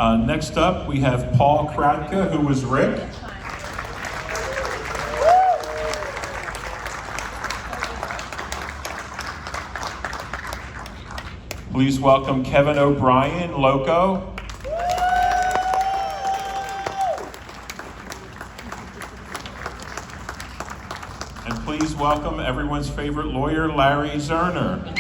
Next up, we have Paul Kratka, who was Rick. Please welcome Kevin O'Brien, LOCO. And please welcome everyone's favorite lawyer, Larry Zerner.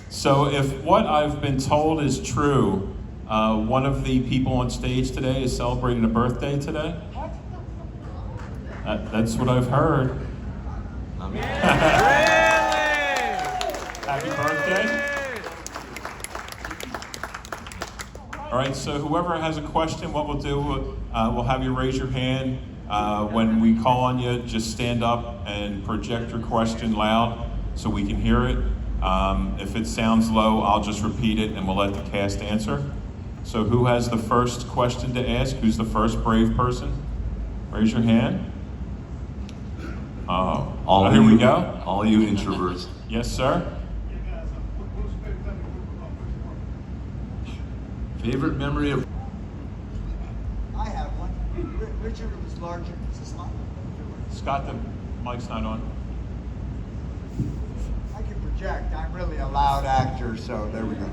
So if what I've been told is true, one of the people on stage today is celebrating a birthday today. That's what I've heard. Really? Happy birthday. All right, so whoever has a question, what we'll do, we'll have you raise your hand. When we call on you, just stand up and project your question loud so we can hear it. If it sounds low, I'll just repeat it and we'll let the cast answer. So who has the first question to ask? Who's the first brave person? Raise your hand. Oh, here we go. All you introverts. Yes, sir. Favorite memory of... I have one. Richard was larger. Is this on? Scott, the mic's not on. I can project. I'm really a loud actor, so there we go.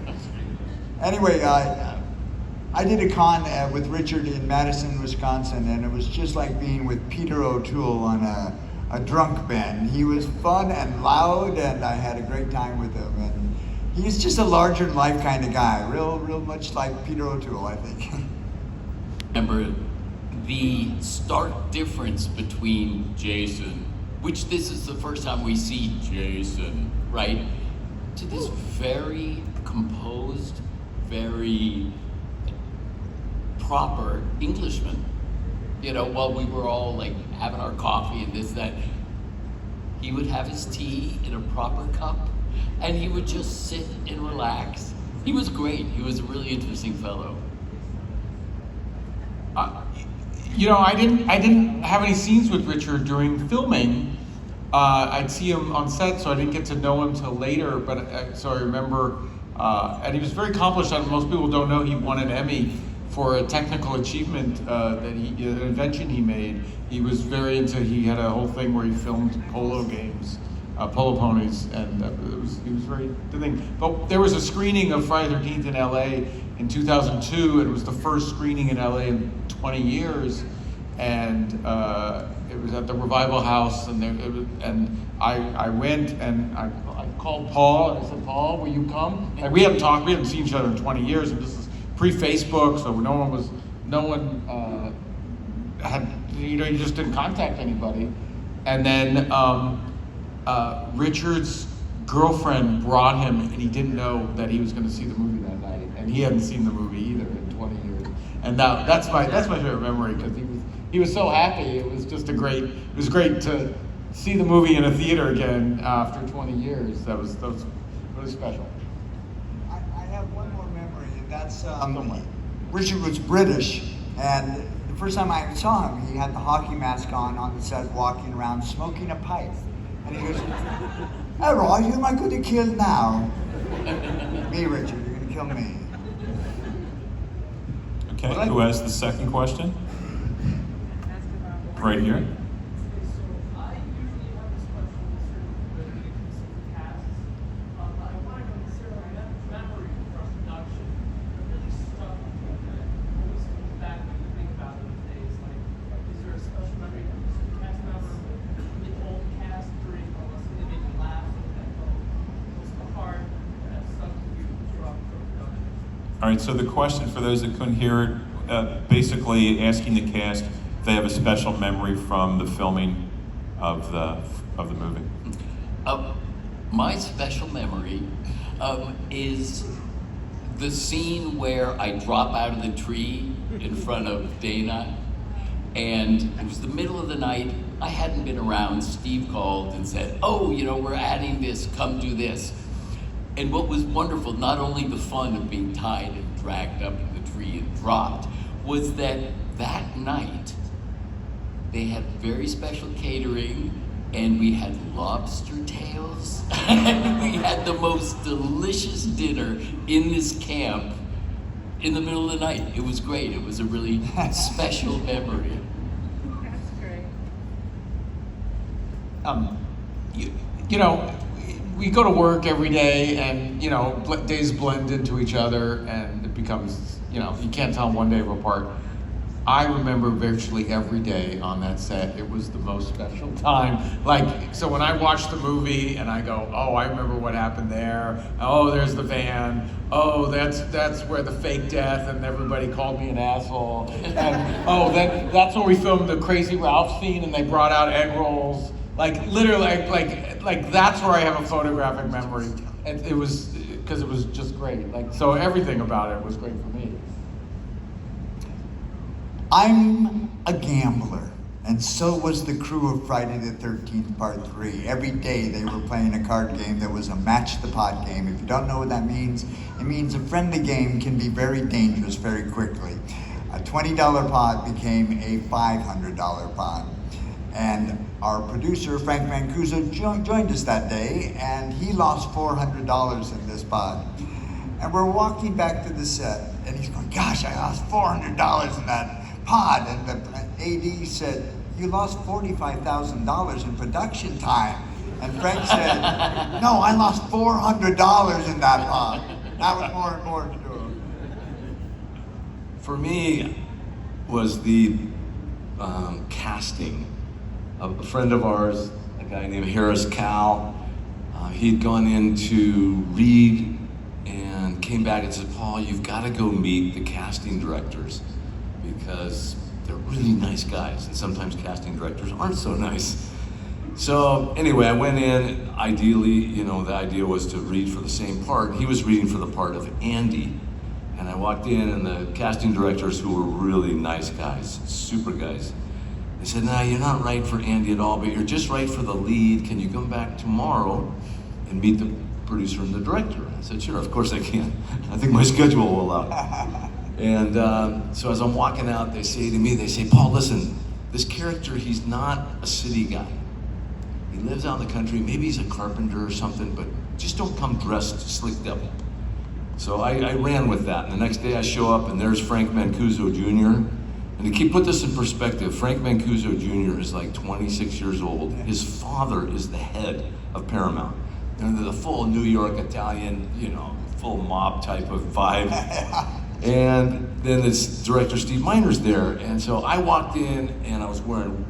Anyway, I did a con with Richard in Madison, Wisconsin, and it was just like being with Peter O'Toole on a drunk band. He was fun and loud, and I had a great time with him. And he's just a larger-than-life kind of guy, real much like Peter O'Toole, I think. Remember the stark difference between Jason, which this is the first time we see Jason, right? To this very composed, very proper Englishman. You know, while we were all like having our coffee and this, that, he would have his tea in a proper cup and he would just sit and relax. He was great. He was a really interesting fellow. You know, I didn't have any scenes with Richard during filming. I'd see him on set, so I didn't get to know him till later. But so I remember, and he was very accomplished. Most people don't know he won an Emmy for a technical achievement an invention he made. He was very into. He had a whole thing where he filmed polo games, polo ponies, and he was very the thing. But there was a screening of Friday the 13th in L.A. in 2002, and it was the first screening in L.A. in 20 years, and it was at the Revival House, and I went and I called Paul and I said, Paul, will you come? And we hadn't seen each other in 20 years, and this is pre-Facebook, so no one had, you know, you just didn't contact anybody. And then Richard's girlfriend brought him, and he didn't know that he was going to see the movie that night, and he hadn't seen the movie either in 20 years. And that's my favorite memory, because he was so happy. It was great to see the movie in a theater again after 20 years. That was really special. I have one more memory, and that's Richard was British, and the first time I saw him, he had the hockey mask on the set, walking around smoking a pipe, and he goes, "All right, who am I going to kill now?" Me, Richard. You're going to kill me. Okay, who has the second question? Right here. All right, so the question for those that couldn't hear it, basically asking the cast if they have a special memory from the filming of the movie. My special memory is the scene where I drop out of the tree in front of Dana, and it was the middle of the night. I hadn't been around. Steve called and said, "Oh, you know, we're adding this, come do this." And what was wonderful, not only the fun of being tied and dragged up in the tree and dropped, was that night they had very special catering, and we had lobster tails, and we had the most delicious dinner in this camp in the middle of the night. It was great. It was a really special memory. That's great. You know, we go to work every day, and you know, days blend into each other, and it becomes, you know, you can't tell one day apart. I remember virtually every day on that set. It was the most special time. Like, so when I watch the movie and I go, oh, I remember what happened there. Oh, there's the van. Oh, that's where the fake death and everybody called me an asshole. And oh, that's where we filmed the Crazy Ralph scene and they brought out egg rolls. Like literally, like that's where I have a photographic memory. And it was because it was just great. Like, so everything about it was great for me. I'm a gambler, and so was the crew of Friday the 13th Part 3. Every day they were playing a card game that was a match the pot game. If you don't know what that means, it means a friendly game can be very dangerous very quickly. A $20 pot became a $500 pot. And our producer, Frank Mancuso, joined us that day, and he lost $400 in this pot. And we're walking back to the set, and he's going, gosh, I lost $400 in that pod. And the AD said, you lost $45,000 in production time. And Frank said, no, I lost $400 in that pod. That was more important to him. For me, was the casting. A friend of ours, a guy named Harris Cal, he'd gone in to read and came back and said, Paul, you've got to go meet the casting directors because they're really nice guys, and sometimes casting directors aren't so nice. So anyway, I went in. Ideally, you know, the idea was to read for the same part. He was reading for the part of Andy. And I walked in, and the casting directors, who were really nice guys, super guys, they said, nah, you're not right for Andy at all, but you're just right for the lead. Can you come back tomorrow and meet the producer and the director? I said, sure, of course I can. I think my schedule will allow. And so as I'm walking out, they say to me, they say, Paul, listen, this character, he's not a city guy. He lives out in the country, maybe he's a carpenter or something, but just don't come dressed slicked up. So I ran with that. And the next day I show up and there's Frank Mancuso Jr. And to put this in perspective, Frank Mancuso Jr. is like 26 years old. His father is the head of Paramount. And they're the full New York Italian, you know, full mob type of vibe. And then this director Steve Miner's there. And so I walked in and I was wearing,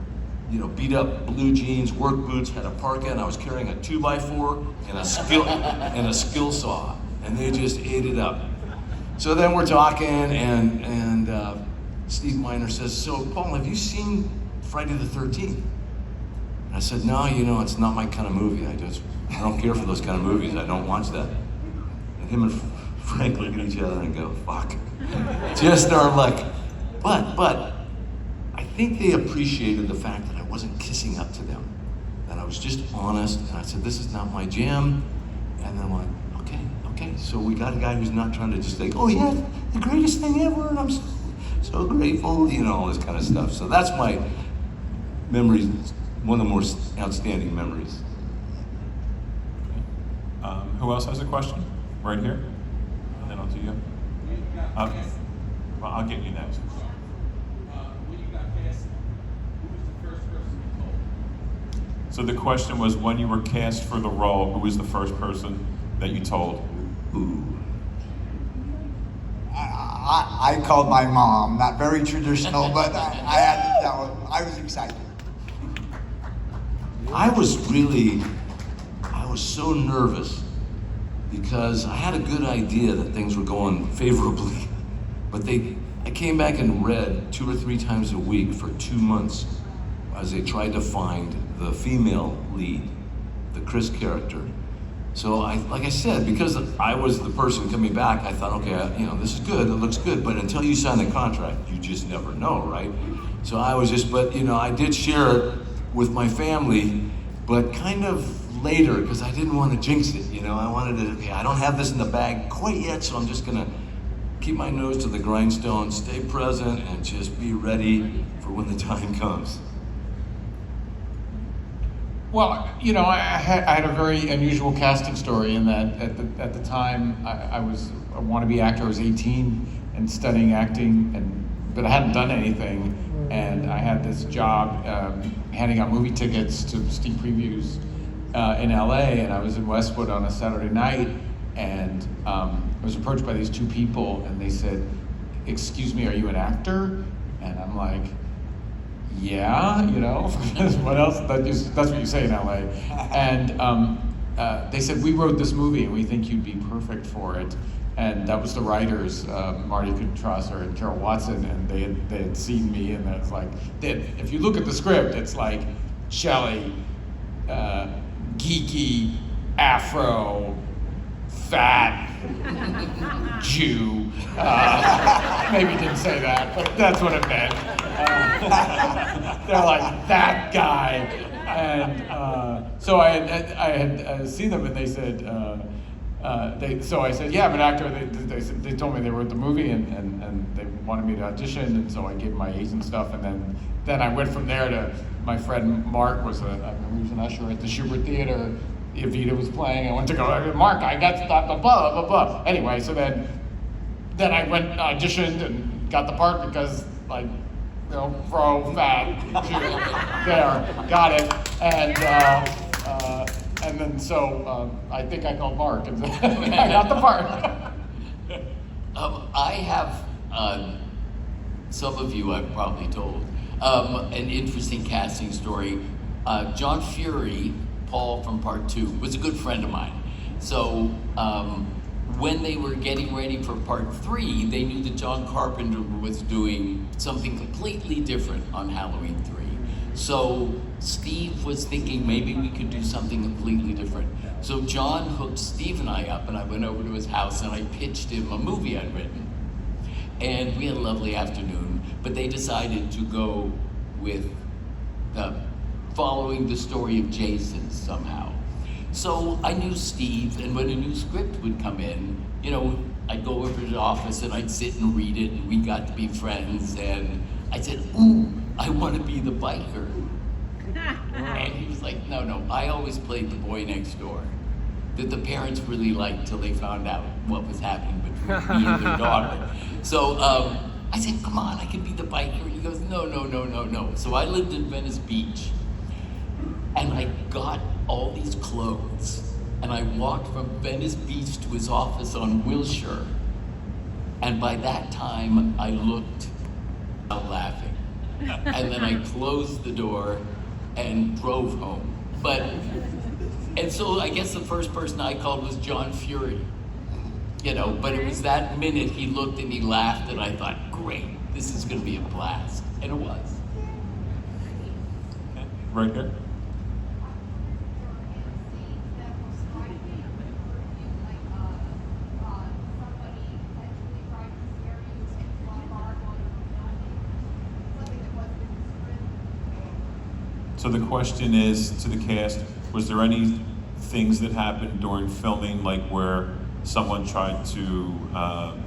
you know, beat up blue jeans, work boots, had a parka, and I was carrying a 2x4 and a skill saw. And they just ate it up. So then we're talking, and Steve Miner says, so Paul, have you seen Friday the 13th? And I said, no, you know, it's not my kind of movie. I don't care for those kind of movies. I don't watch that. And him and Frank look at each other and go, fuck. Just our luck. But I think they appreciated the fact that I wasn't kissing up to them. That I was just honest, and I said, this is not my jam. And then I'm like, okay, so we got a guy who's not trying to just like, oh yeah, the greatest thing ever, and I'm so grateful, you know, all this kind of stuff. So that's my memories, one of the more outstanding memories. Who else has a question? Right here. And then I'll do you. Okay. Well, I'll get you next. When you got cast, who was the first person you told? So the question was, when you were cast for the role, who was the first person that you told? Ooh. I called my mom, not very traditional, but I had to tell her. I was excited. I was so nervous because I had a good idea that things were going favorably, but I came back and read 2 or 3 times a week for 2 months as they tried to find the female lead, the Chris character. So like I said, because I was the person coming back, I thought, okay, you know, this is good, it looks good, but until you sign the contract, you just never know, right? So I was just, but you know, I did share it with my family, but kind of later, because I didn't want to jinx it, you know, I wanted to, okay, I don't have this in the bag quite yet, so I'm just gonna keep my nose to the grindstone, stay present, and just be ready for when the time comes. Well, you know, I had a very unusual casting story in that at the time I was a wannabe actor. I was 18 and studying acting, but I hadn't done anything, and I had this job handing out movie tickets to sneak previews in LA, and I was in Westwood on a Saturday night, and I was approached by these two people, and they said, "Excuse me, are you an actor?" And I'm like, yeah, you know, what else? That's what you say in LA. And they said, we wrote this movie and we think you'd be perfect for it. And that was the writers, Marty Kutrasser and Carol Watson, and they had seen me, and it's like, if you look at the script, it's like Shelly, geeky, Afro, fat, Jew. Maybe didn't say that, but that's what it meant. They're like, that guy. And so I had seen them, and they said, so I said, yeah, I'm an actor. They told me they wrote the movie, and they wanted me to audition, and so I gave my agent stuff, and then I went from there to my friend Mark was an usher at the Schubert Theater. Evita was playing. I went to go, Mark, I got stuff, blah, blah, blah. Anyway, so then I went auditioned and got the part because, like, you know, fro, fat, Jew, there, got it. And then so I think I called Mark and said, I got the part. I have, some of you I've probably told, an interesting casting story. John Fury, Paul from part 2, was a good friend of mine. So when they were getting ready for part 3, they knew that John Carpenter was doing something completely different on Halloween 3. So Steve was thinking maybe we could do something completely different. So John hooked Steve and I up, and I went over to his house and I pitched him a movie I'd written. And we had a lovely afternoon, but they decided to go with following the story of Jason somehow. So I knew Steve, and when a new script would come in, you know, I'd go over to the office and I'd sit and read it, and we got to be friends, and I said, ooh, I want to be the biker. And he was like, no, I always played the boy next door that the parents really liked till they found out what was happening between me and their daughter. So I said, come on, I can be the biker. And he goes, no. So I lived in Venice Beach, and I got all these clothes, and I walked from Venice Beach to his office on Wilshire, and by that time I looked out laughing, and then I closed the door and drove home. And so I guess the first person I called was John Fury, you know, but it was that minute he looked and he laughed, and I thought, great, this is gonna be a blast, and it was. Right here. So the question is to the cast, was there any things that happened during filming, like where someone tried to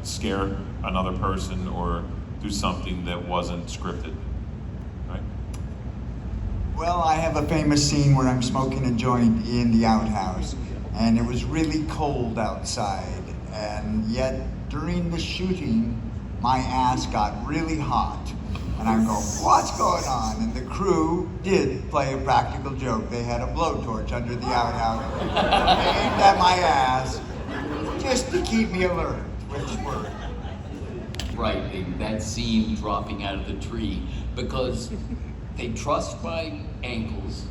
scare another person or do something that wasn't scripted? Right? Well, I have a famous scene where I'm smoking a joint in the outhouse, and it was really cold outside, and yet during the shooting, my ass got really hot. And I go, what's going on? And the crew did play a practical joke. They had a blowtorch under the outhouse, aimed at my ass, just to keep me alert, which worked. Right, that scene dropping out of the tree, because they trussed my ankles,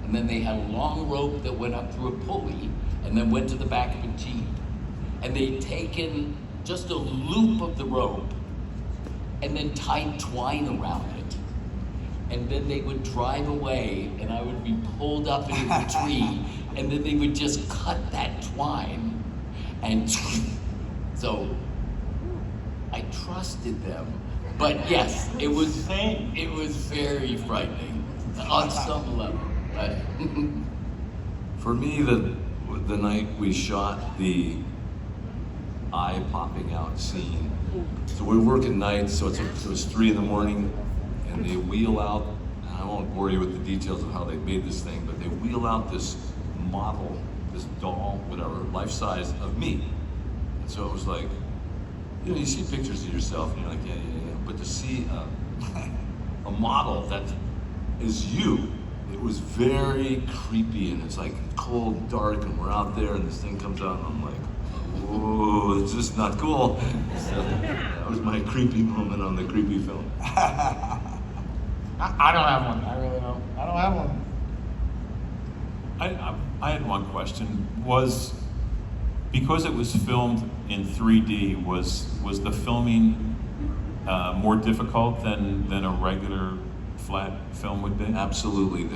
and then they had a long rope that went up through a pulley, and then went to the back of a Jeep. And they'd taken just a loop of the rope, and then tied twine around it. And then they would drive away, and I would be pulled up into the tree, and then they would just cut that twine, and so I trusted them. But yes, it was very frightening on some level. But For me, the night we shot the eye popping out scene, so we're working nights, so it was 3 in the morning, and they wheel out I won't bore you with the details of how they made this thing, but they wheel out this model, this doll, whatever, life size of me. And so it was like, you know, you see pictures of yourself and you're like, yeah. But to see a model that is you, it was very creepy, and it's like cold, dark, and we're out there and this thing comes out and I'm like, whoa, it's just not cool. So that was my creepy moment on the creepy film. I don't have one. I really don't. I don't have one. I had one question. Was, because it was filmed in 3D, was the filming more difficult than a regular flat film would be? Absolutely.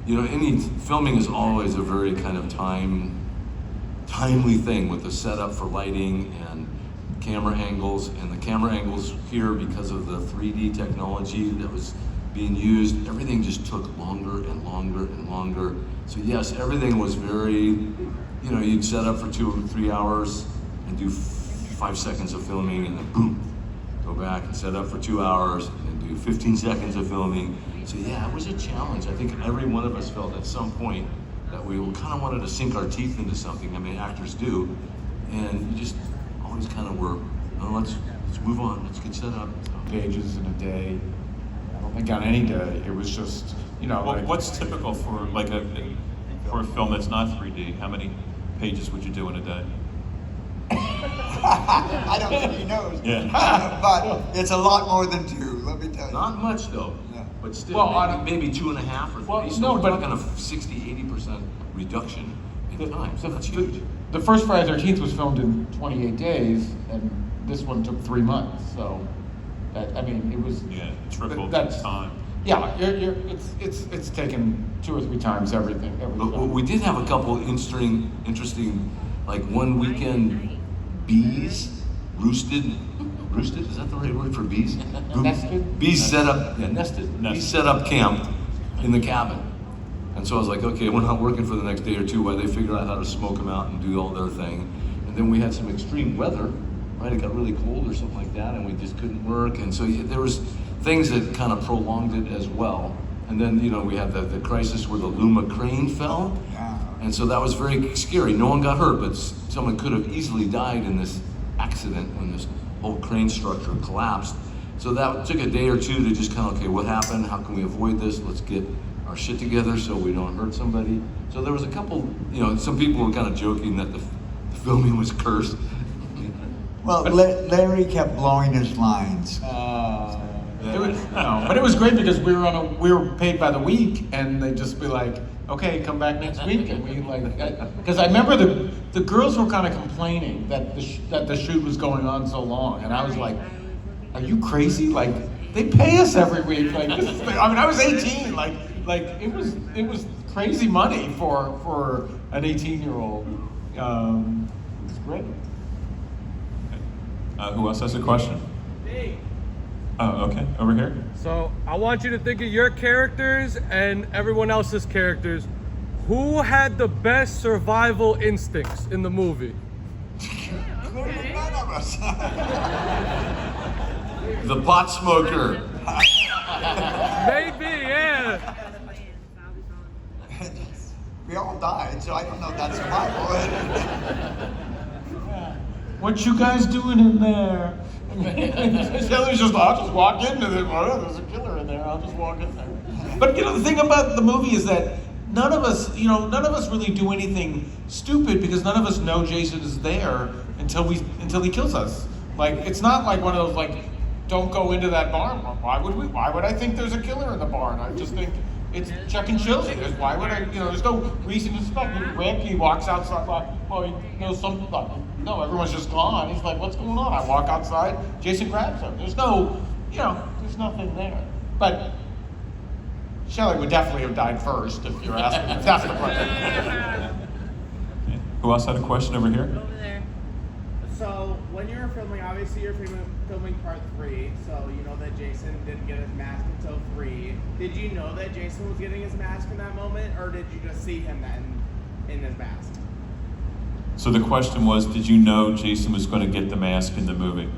You know, any filming is always a very kind of timely thing with the setup for lighting and camera angles. And the camera angles here, because of the 3D technology that was being used, everything just took longer and longer and longer. So yes, everything was very, you know, you'd set up for 2 or 3 hours and do 5 seconds of filming, and then boom, go back and set up for 2 hours and do 15 seconds of filming. So yeah, it was a challenge. I think every one of us felt at some point that we kind of wanted to sink our teeth into something. I mean, actors do, and you just always kind of were, oh, let's move on, let's get set up. So. Pages in a day. I don't think on any day. It was just, you know. Well, like, what's typical for for a film that's not 3D? How many pages would you do in a day? I don't think he knows. Yeah. But it's a lot more than 2, let me tell you. Not much though, Yeah. but still, Well, maybe 2.5 or 3. Well, So no, we're but- talking a 60-80% reduction in time. So that's huge. The first Friday the 13th was filmed in 28 days, and this one took 3 months. So, that, I mean, it was. Yeah, tripled that's time. Yeah, it's taken 2 or 3 times everything. But we did have a couple interesting, like one weekend, bees roosted. Roosted, is that the right word for bees? Nested? Bees set up, yeah, nested. Bees Nested. set up camp in the cabin. And so I was like, okay, we're not working for the next day or 2 while they figure out how to smoke them out and do all their thing. And then we had some extreme weather, right? It got really cold or something like that, and we just couldn't work. And so there was things that kind of prolonged it as well. And then, you know, we had the crisis where the Luma crane fell. Yeah. And so that was very scary. No one got hurt, but someone could have easily died in this accident when this whole crane structure collapsed. So that took a day or 2 to just kind of, okay, what happened? How can we avoid this? Let's get our shit together so we don't hurt somebody. So there was a couple, you know, some people were kind of joking that the filming was cursed. Well, Larry kept blowing his lines. But it was great because we were paid by the week, and they'd just be like, okay, come back next week, and we because I remember the girls were kind of complaining that the shoot was going on so long, and I was like, are you crazy? Like, they pay us every week. Like, this is, I mean, I was 18. Like it was crazy money for an 18-year-old. It was great. Who else has a question? Hey. Oh, okay, over here. So I want you to think of your characters and everyone else's characters. Who had the best survival instincts in the movie? Clearly none of us. The pot smoker. Maybe, yeah. We all died, so I don't know if that's survival. What you guys doing in there? Shelly's just, I'll just walk into this. Oh, there's a killer in there. I'll just walk in there. But you know, the thing about the movie is that none of us really do anything stupid because none of us know Jason is there until he kills us. Like, it's not like one of those like, don't go into that barn. Why would I think there's a killer in the barn? I just think it's Chuck and Chilsea. Why would I? You know, there's no reason to suspect. Rampy walks outside. Well, he knows something. No, everyone's just gone. He's like, what's going on? I walk outside. Jason grabs him. There's nothing there. But Shelly would definitely have died first if you're asking. If that's the question. Who else had a question over here? Over there. So when you were filming, obviously you're filming part 3, so you know that Jason didn't get his mask until 3. Did you know that Jason was getting his mask in that moment, or did you just see him then in his mask? So the question was, did you know Jason was going to get the mask in the movie?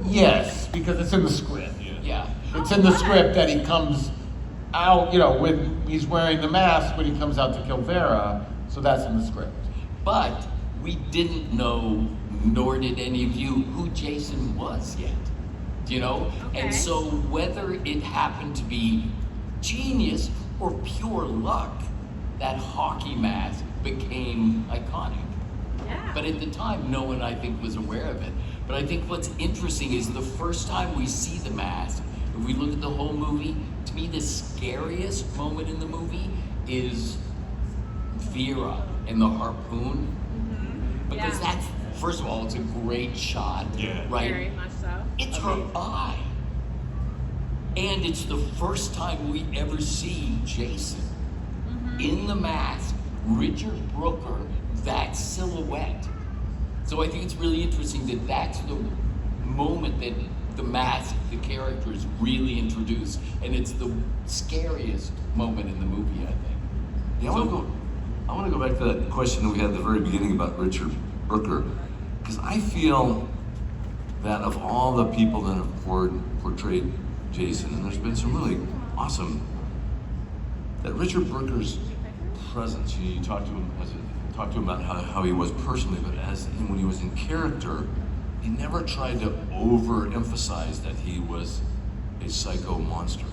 Yes, because it's in the script. Yeah. It's in the script that he comes out, you know, when he's wearing the mask when he comes out to kill Vera. So that's in the script. But we didn't know, nor did any of you, who Jason was yet. You know? Okay. And so whether it happened to be genius or pure luck, that hockey mask became iconic. Yeah. But at the time, no one, I think, was aware of it. But I think what's interesting is the first time we see the mask, if we look at the whole movie, to me the scariest moment in the movie is Vera and the harpoon. Because Yeah. that's, first of all, it's a great shot, Yeah. right? Very much so. It's her eye. And it's the first time we ever see Jason in the mask, Richard Brooker, that silhouette. So I think it's really interesting that that's the moment that the mask, the character is really introduced, and it's the scariest moment in the movie, I think. Yeah, I want to go back to that question that we had at the very beginning about Richard Brooker, because I feel that of all the people that have portrayed Jason, and there's been some really awesome, that Richard Brooker's presence, you talk to him about how he was personally, but when he was in character, he never tried to overemphasize that he was a psycho monster.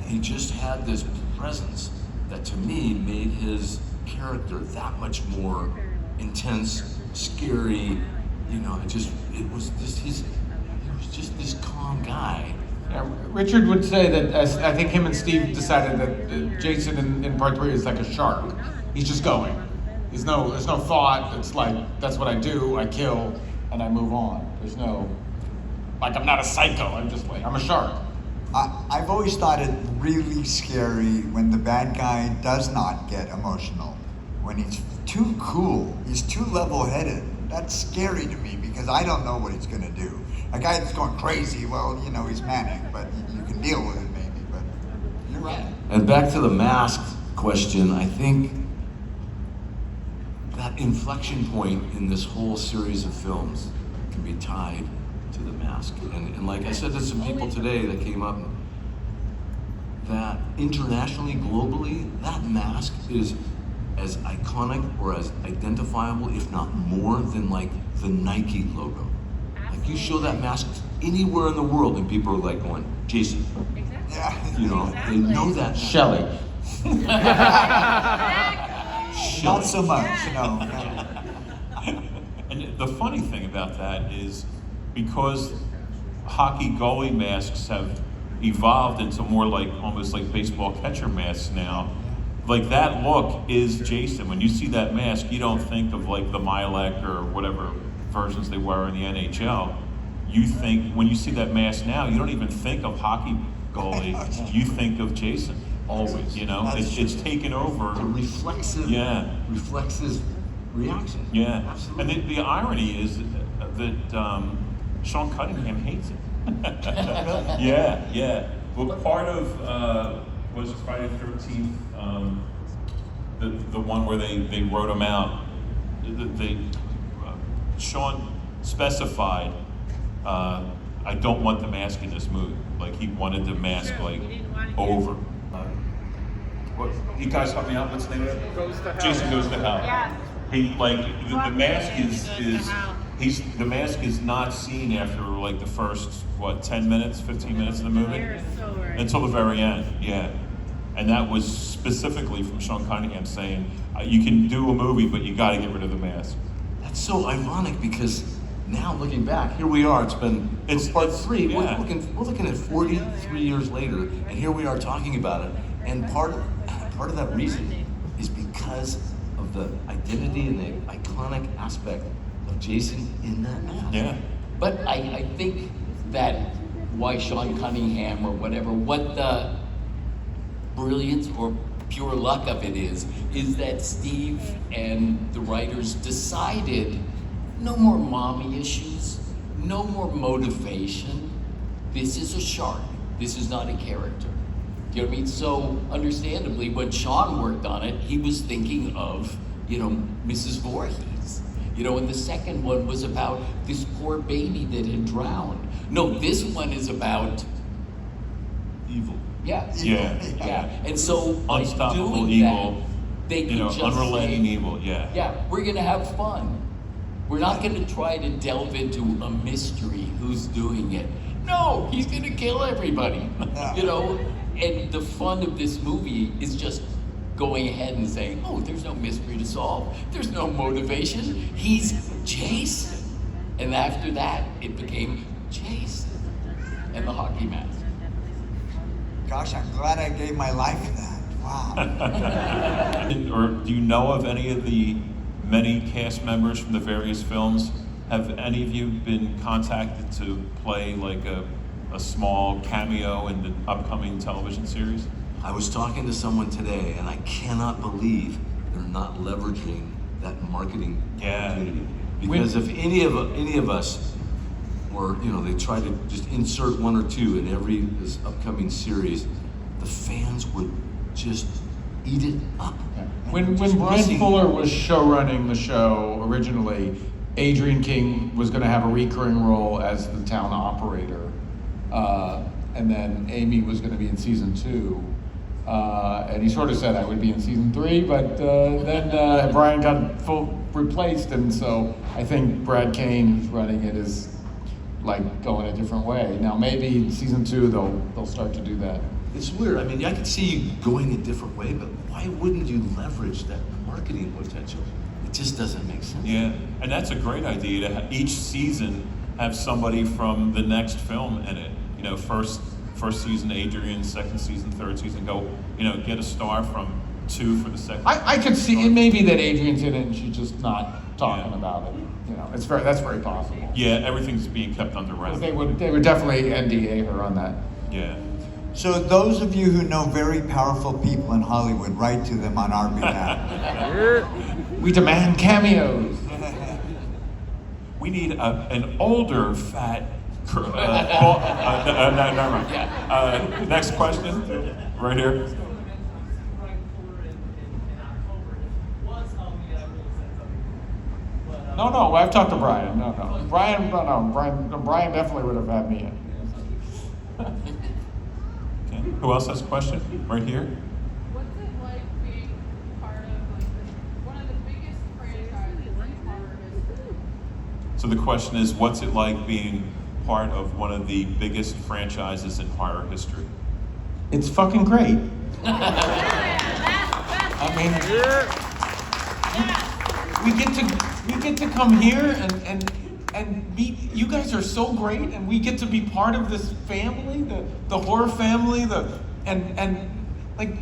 He just had this presence that to me made his character that much more intense, scary. You know, it was just this calm guy. Yeah, Richard would say that, as I think him and Steve decided that Jason in part 3 is like a shark. He's just going. There's no thought. It's like, that's what I do. I kill and I move on. There's no, like, I'm not a psycho. I'm just like, I'm a shark. I've always thought it really scary when the bad guy does not get emotional. When he's too cool, he's too level-headed. That's scary to me because I don't know what he's gonna do. A guy that's going crazy, well, you know, he's manic, but you can deal with it maybe, but you're right. And back to the mask question, I think that inflection point in this whole series of films can be tied to the mask. And like I said to some people today that came up, that internationally, globally, that mask is as iconic or as identifiable, if not more, than like the Nike logo. Like you show that mask anywhere in the world and people are like going, Jason, Exactly. Yeah. you know, they know that. Shelly. Not so much, no. And the funny thing about that is because hockey goalie masks have evolved into more like almost like baseball catcher masks now. Like that look is Jason. When you see that mask, you don't think of like the Milek or whatever versions they were in the NHL. You think, when you see that mask now, you don't even think of hockey goalie. You think of Jason. Always, you know, it's taken over. The reflexive reaction. Yeah. Absolutely. And the irony is that Sean Cunningham hates it. Yeah. Well, part of was Friday the 13th, the one where they wrote him out. Sean specified, I don't want the mask in this movie. Like he wanted the mask like over. What, you guys help me out? What's the name of it? Goes to hell. Jason Goes to Hell. Yeah. He like the mask Goes to hell. the mask is not seen after like the first 10 minutes, 15 minutes of the movie You're so right. until the very end. Yeah, and that was specifically from Sean Cunningham saying you can do a movie, but you got to get rid of the mask. That's so ironic because now looking back, here we are. It's part 3. Yeah. We're looking at 43 years later, and here we are talking about it. And part of that reason is because of the identity and the iconic aspect of Jason in that mask. Yeah. But I think that why Sean Cunningham or whatever, what the brilliance or pure luck of it is that Steve and the writers decided no more mommy issues, no more motivation. This is a shark. This is not a character. Do you know what I mean? So understandably, when Sean worked on it, he was thinking of, Mrs. Voorhees. And the second one was about this poor baby that had drowned. No, this one is about Evil. Yeah. Yeah. Yeah. And so by Unstoppable doing evil. that, they could You know, just unrelenting say, evil. Yeah. yeah, we're gonna have fun. We're not gonna try to delve into a mystery who's doing it. No, he's gonna kill everybody. Yeah. You know, and the fun of this movie is just going ahead and saying, oh, there's no mystery to solve. There's no motivation. He's Jason. And after that, it became Jason and the hockey mask. Gosh, I'm glad I gave my life to that. Wow. Or do you know of any of the many cast members from the various films? Have any of you been contacted to play like a small cameo in the upcoming television series? I was talking to someone today, and I cannot believe they're not leveraging that marketing Yeah. opportunity. Because if any of us were, you know, they try to just insert one or two in every this upcoming series, the fans would just eat it up. When Just Brian missing- Fuller was show running the show originally, Adrian King was going to have a recurring role as the town operator, and then Amy was going to be in season 2. And he sort of said I would be in season 3, but then Brian got replaced, and so I think Brad Kane, who's running it, is like going a different way. Now maybe in season 2 they'll start to do that. It's weird. I mean, I could see you going a different way, but why wouldn't you leverage that marketing potential? It just doesn't make sense. Yeah, and that's a great idea to each season have somebody from the next film in it. You know, first season Adrian, second season, third season, go, you know, get a star from 2 for the second. I could see it may be that Adrian's in it and she's just not talking Yeah. about it. You know, that's very possible. Yeah, everything's being kept under wraps. They would definitely NDA her on that. Yeah. So those of you who know very powerful people in Hollywood, write to them on our behalf. We demand cameos. We need an older, fat. Never mind. Next question, right here. No, I've talked to Brian. No. Brian definitely would have had me in. Okay. Who else has a question? Right here. What's it like being part of one of the biggest franchises in horror history? So the question is, what's it like being part of one of the biggest franchises in horror history? It's fucking great. I mean, we get to come here and meet. You guys are so great, and we get to be part of this family, the horror family, and like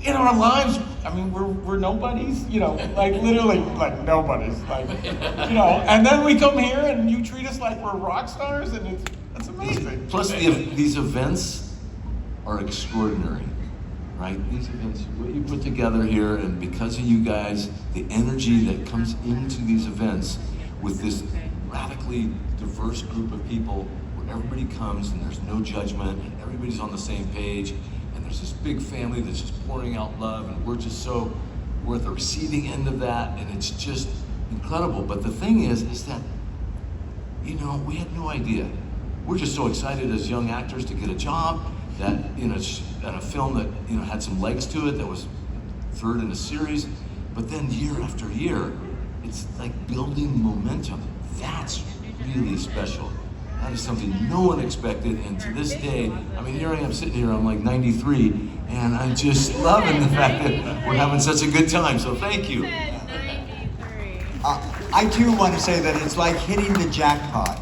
in our lives. I mean, we're nobodies, you know, like literally like nobodies, like you know. And then we come here, and you treat us like we're rock stars, and it's amazing. Plus, these events are extraordinary, right? These events, what you put together here, and because of you guys, the energy that comes into these events with this radically diverse group of people where everybody comes and there's no judgment and everybody's on the same page and there's this big family that's just pouring out love and we're at the receiving end of that and it's just incredible. But the thing is that, you know, we had no idea. We're just so excited as young actors to get a job that, you know, and a film that, you know, had some legs to it, that was third in a series. But then year after year, it's like building momentum. That's really special. That is something no one expected, and to this day, I mean, here I am sitting here, I'm like 93, and I'm just loving the fact that we're having such a good time, so thank you. I too want to say that it's like hitting the jackpot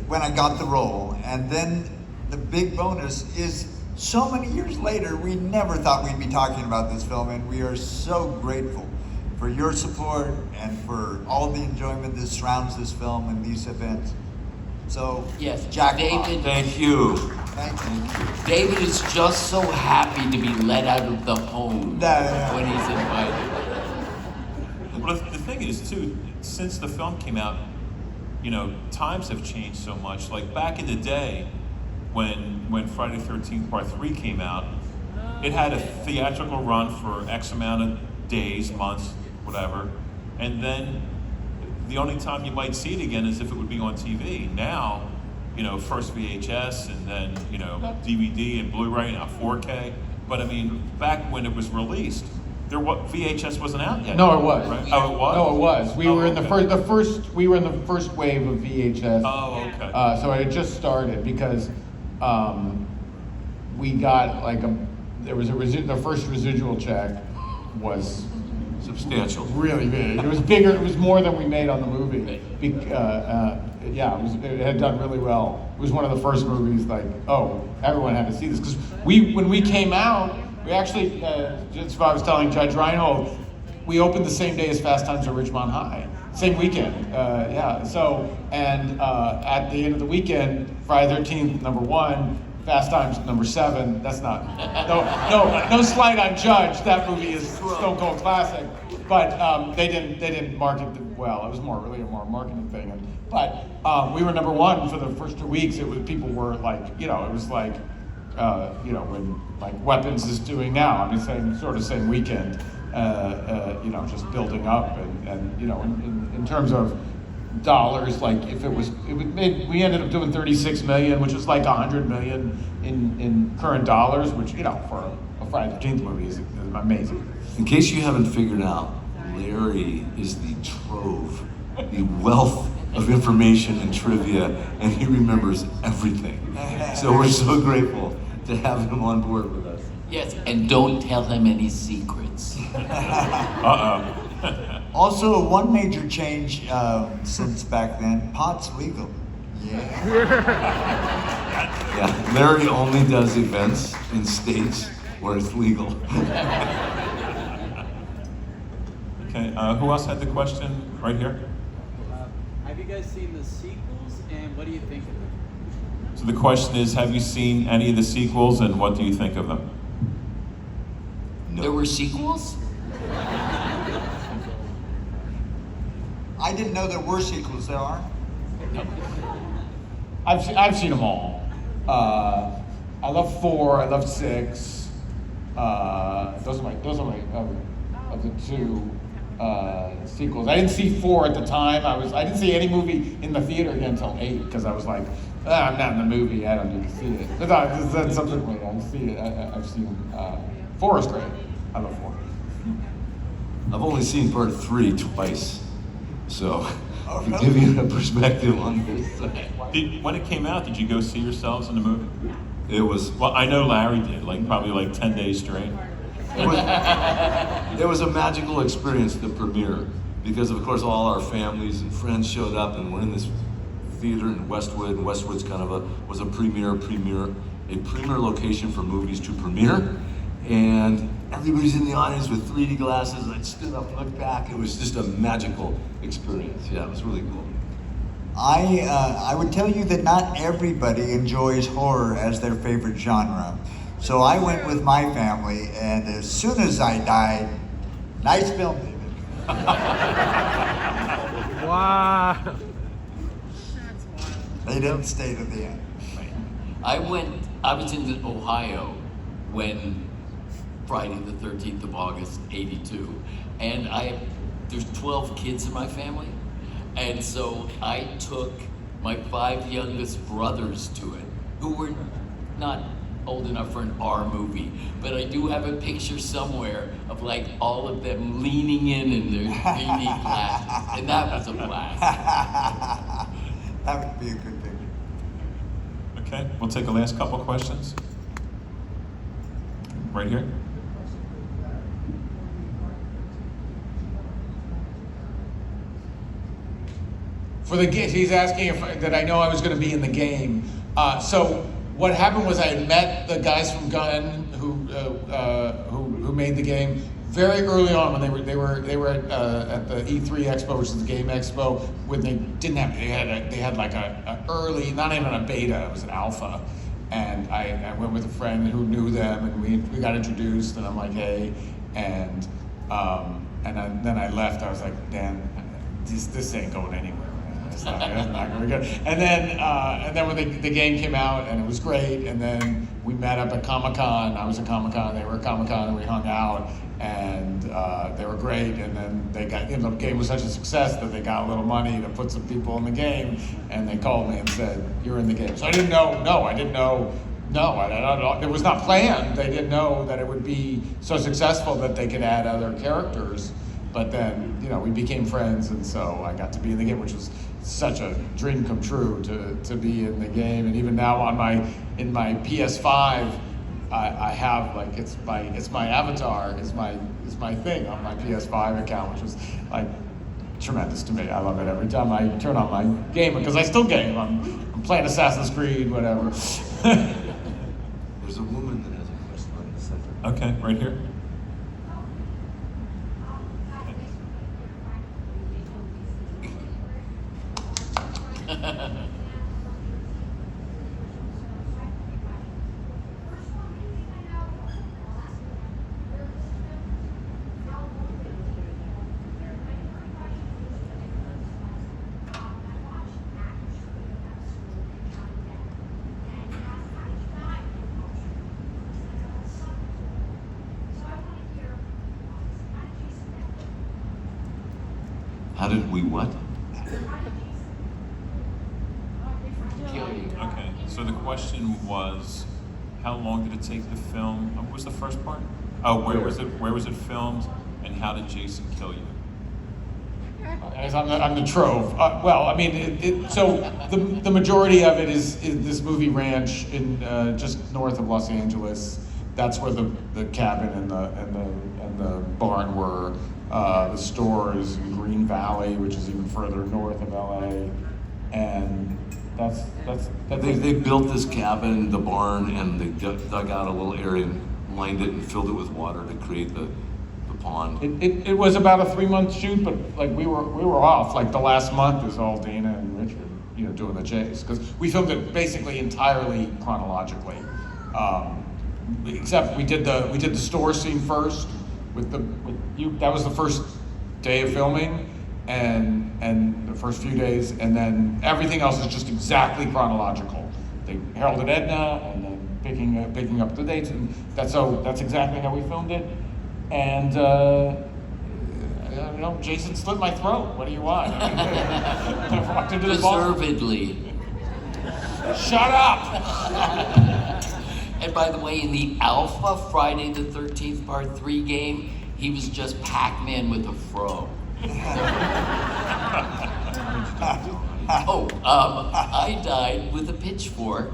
when I got the role. And then the big bonus is so many years later, we never thought we'd be talking about this film, and we are so grateful for your support and for all the enjoyment that surrounds this film and these events. So, Yes, jackpot. David. Thank you. Thank you. David is just so happy to be let out of the home Yeah. when he's invited. Well, the thing is, too, since the film came out, you know, times have changed so much. Like back in the day, when Friday the 13th Part 3 came out, it had a theatrical run for X amount of days, months, whatever, and then the only time you might see it again is if it would be on TV. Now, first VHS and then, DVD and Blu-ray and now 4K. But I mean, back when it was released, VHS wasn't out yet. No, it was. Right? Oh, it was? No, it was. We were in okay. We were in the first wave of VHS. Oh, okay. So it had just started because we got the first residual check was Substantial. really big. It was bigger. It was more than we made on the movie. It had done really well. It was one of the first movies everyone had to see this because when we came out, we actually just what I was telling Judge Reinhold, we opened the same day as Fast Times at Ridgemont High, same weekend. So at the end of the weekend, Friday 13th, #1. Fast Times #7. That's not no slight on Judge. That movie is stone cold classic, but they didn't market it well. It was really a more marketing thing. But we were #1 for the first 2 weeks. People were it was when Weapons is doing now. I mean, same weekend. Just building up and in terms of dollars, we ended up doing 36 million, which was like 100 million in current dollars, which for a Friday the 13th movie is amazing. In case you haven't figured out, Larry is the trove, the wealth of information and trivia, and he remembers everything. So we're so grateful to have him on board with us. Yes, and don't tell him any secrets. Also, one major change since back then, pot's legal. Yeah. Yeah, Larry only does events in states where it's legal. Okay, who else had the question right here? Have you guys seen the sequels, and what do you think of them? So the question is, have you seen any of the sequels and what do you think of them? No. There were sequels? I didn't know there were sequels. There are. I've seen them all. I love 4. I love 6. Those are my of the 2 sequels. I didn't see 4 at the time. I didn't see any movie in the theater again until 8 because I was like, I'm not in the movie. I don't need to see it. But that's subsequently I see it. I've seen 4 is great. I love 4. I've only seen part 3 twice, so Oh, to really? give you a perspective on this. When it came out, did you go see yourselves in the movie? It was Well, I know Larry did, probably 10 days straight. it was a magical experience, the premiere, because of course all our families and friends showed up, and we're in this theater in Westwood, and Westwood's kind of was a premier location for movies to premiere, and everybody's in the audience with 3D glasses. I stood up and looked back. It was just a magical experience. Yeah, it was really cool. I would tell you that not everybody enjoys horror as their favorite genre. So I went with my family, and as soon as I died, nice film, David. Wow. They didn't stay to the end. I was in Ohio when Friday the 13th of August, 82. And there's 12 kids in my family. And so I took my 5 youngest brothers to it, who were not old enough for an R movie. But I do have a picture somewhere of all of them leaning in their 3D glasses. And that was a blast. That would be a good picture. Okay, we'll take the last couple questions. Right here. For the game, he's asking that I know I was going to be in the game. So what happened was I had met the guys from Gunn who made the game very early on when they were at the E3 Expo, which is the Game Expo, when they didn't have they had a early, not even a beta, it was an alpha. And I went with a friend who knew them, and we got introduced, and I'm like, hey, and then I left. I was like, damn, this ain't going anywhere. It's not going to be good. And then when the game came out, and it was great, and then we met up at Comic-Con. I was at Comic-Con, they were at Comic-Con, and we hung out, and they were great. And then the game was such a success that they got a little money to put some people in the game, and they called me and said, "You're in the game." So I didn't know. No, I didn't know. No, I don't know. It was not planned. They didn't know that it would be so successful that they could add other characters. But then, we became friends, and so I got to be in the game, which was such a dream come true to be in the game. And even now in my PS5, I have it's my avatar, is my thing on my PS5 account, which was like tremendous to me. I love it every time I turn on my game, because I still game. I'm playing Assassin's Creed, whatever. There's a woman that has a question on the center. Okay, right here. How did we what? Okay, so the question was, how long did it take to film? What was the first part? Oh, where was it filmed, and how did Jason kill you? I'm the trove. So the majority of it is this movie ranch in just north of Los Angeles. That's where the cabin and the barn were. The store is in Green Valley, which is even further north of LA, and that's They built this cabin, the barn, and they dug out a little area and lined it and filled it with water to create the pond. It was about a 3-month shoot, but we were off. The last month is all Dana and Richard, doing the chase, because we filmed it basically entirely chronologically, except we did the store scene first that was the first day of filming, and the first few days, and then everything else is just exactly chronological. They Harold and Edna, and then picking up the dates, and that's exactly how we filmed it. And Jason slit my throat. What do you want? I walked into the bar. Deservedly. Shut up! And by the way, in the Alpha Friday the 13th Part 3 game, he was just Pac-Man with a fro. I died with a pitchfork,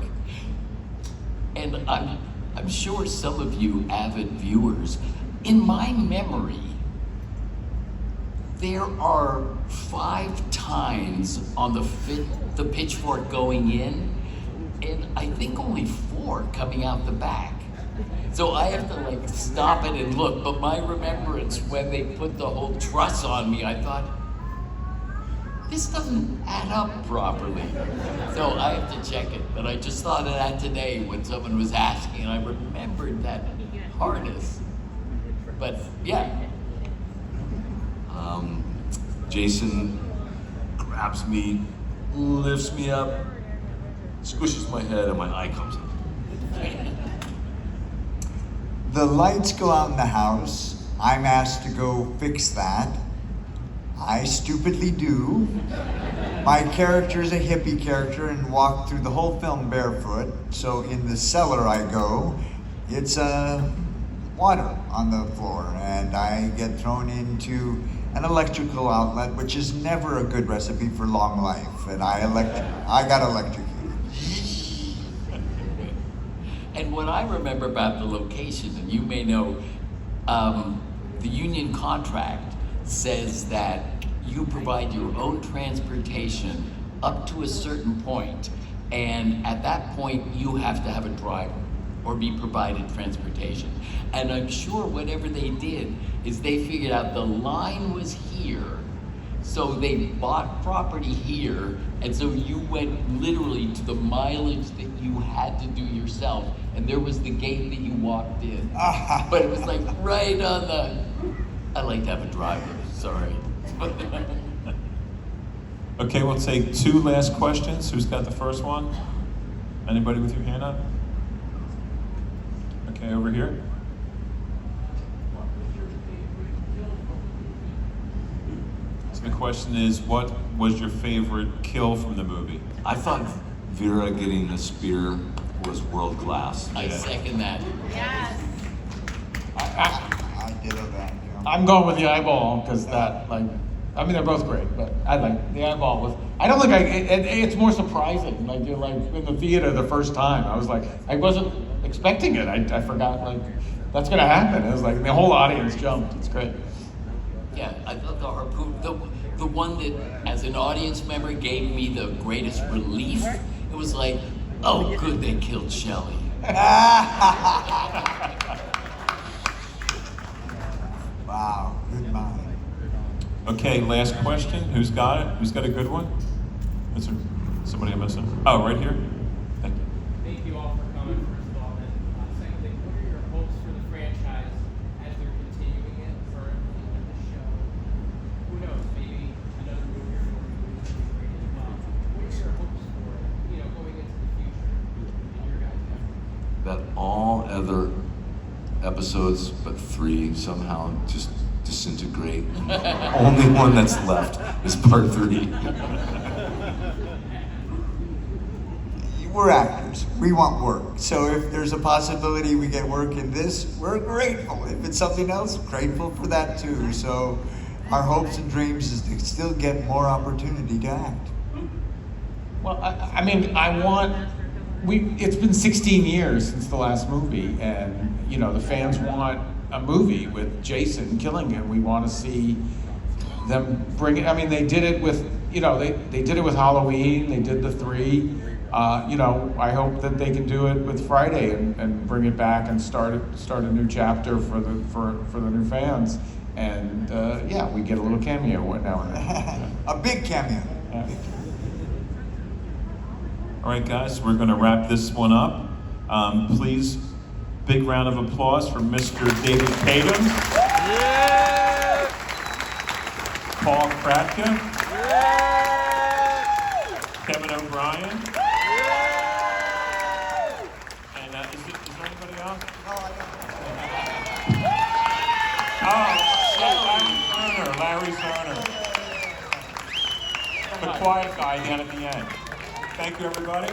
and I'm sure some of you avid viewers, in my memory, there are 5 tines on the pitchfork going in, and I think only 4 coming out the back. So I have to stop it and look, but my remembrance when they put the whole truss on me, I thought, this doesn't add up properly. So I have to check it, but I just thought of that today when someone was asking, and I remembered that harness. But yeah. Jason grabs me, lifts me up, squishes my head, and my eye comes in. The lights go out in the house. I'm asked to go fix that. I stupidly do. My character is a hippie character and walk through the whole film barefoot. So in the cellar I go. It's water on the floor, and I get thrown into an electrical outlet, which is never a good recipe for long life. And I got electrocuted. And what I remember about the location, and you may know, the union contract says that you provide your own transportation up to a certain point, and at that point you have to have a driver or be provided transportation. And I'm sure whatever they did is they figured out the line was here, so they bought property here, and so you went literally to the mileage that you had to do yourself, and there was the gate that you walked in. But it was right on the, I like to have a driver, sorry. Okay, we'll take 2 last questions. Who's got the first one? Anybody with your hand up? Okay, over here. So the question is, what was your favorite kill from the movie? I thought Vera getting the spear was world class. I second that. I did that. Yeah. I'm going with the eyeball because that, like, I mean, they're both great, but I like the eyeball was. I don't think it's more surprising. Like you're like in the theater the first time. I was like, I wasn't expecting it. I forgot like that's gonna happen. It was like the whole audience jumped. It's great. Yeah, I thought the harpoon, the one that as an audience member gave me the greatest relief. It was like, oh, good, they killed Shelly. Wow, good mind. Okay, last question. Who's got it? Who's got a good one? Is there somebody I'm missing? Oh, right here. Thank you. Thank you all for coming, first of all. And secondly, what are your hopes for the franchise as they're continuing it for the show? Who knows? Maybe another movie or more movies will be great as well. What are your hopes for it, going into the future in your guys' efforts? That all other episodes but 3 somehow just disintegrate. Only one that's left is part 3. We're actors. We want work. So if there's a possibility we get work in this, we're grateful. If it's something else, grateful for that too. So our hopes and dreams is to still get more opportunity to act. Well, I mean, it's been 16 years since the last movie, and the fans want a movie with Jason killing him. We want to see them bring it. I mean, they did it with, they did it with Halloween. They did the 3. I hope that they can do it with Friday and bring it back and start a new chapter for the new fans. And we get a little cameo now and then. A big cameo. Yeah. All right, guys, we're going to wrap this one up. Please, big round of applause for Mr. David Katims. Yeah! Paul Kratka. Yeah! Kevin O'Brien. Yeah! And is there anybody else? Larry Zerner. The quiet guy down at the end. Thank you, everybody.